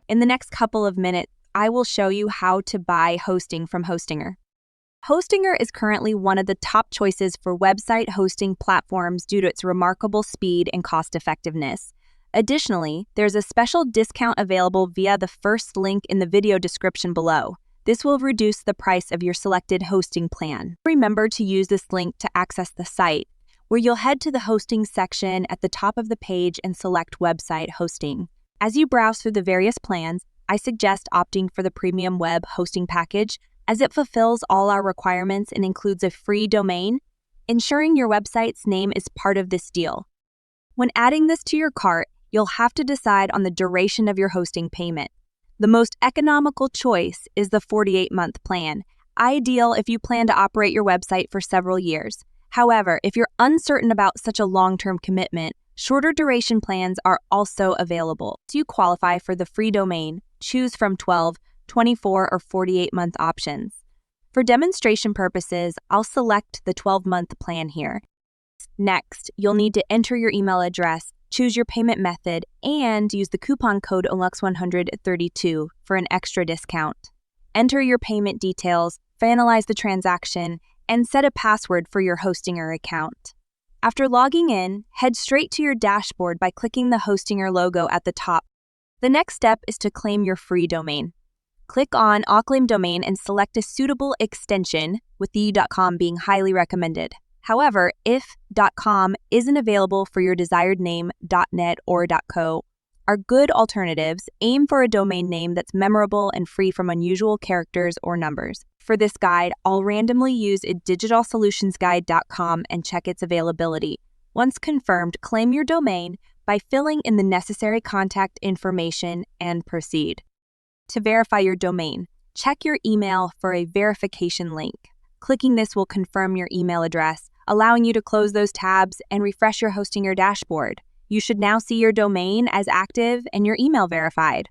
In the next couple of minutes, I will show you how to buy hosting from Hostinger. Hostinger is currently one of the top choices for website hosting platforms due to its remarkable speed and cost-effectiveness. Additionally, there's a special discount available via the first link in the video description below. This will reduce the price of your selected hosting plan. Remember to use this link to access the site, where you'll head to the hosting section at the top of the page and select website hosting. As you browse through the various plans, I suggest opting for the premium web hosting package, as it fulfills all our requirements and includes a free domain, ensuring your website's name is part of this deal. When adding this to your cart, you'll have to decide on the duration of your hosting payment. The most economical choice is the 48-month plan, ideal if you plan to operate your website for several years. However, if you're uncertain about such a long-term commitment, shorter duration plans are also available. So you qualify for the free domain, choose from 12, 24, or 48-month options. For demonstration purposes, I'll select the 12-month plan here. Next, you'll need to enter your email address, choose your payment method, and use the coupon code OLUX132 for an extra discount. Enter your payment details, finalize the transaction, and set a password for your Hostinger account. After logging in, head straight to your dashboard by clicking the Hostinger logo at the top. The next step is to claim your free domain. Click on Claim Domain and select a suitable extension, with the .com being highly recommended. However, if .com isn't available for your desired name, .net or .co are good alternatives. Aim for a domain name that's memorable and free from unusual characters or numbers. For this guide, I'll randomly use digitalsolutionsguide.com and check its availability. Once confirmed, claim your domain by filling in the necessary contact information and proceed. To verify your domain, check your email for a verification link. Clicking this will confirm your email address, allowing you to close those tabs and refresh your Hostinger dashboard. You should now see your domain as active and your email verified.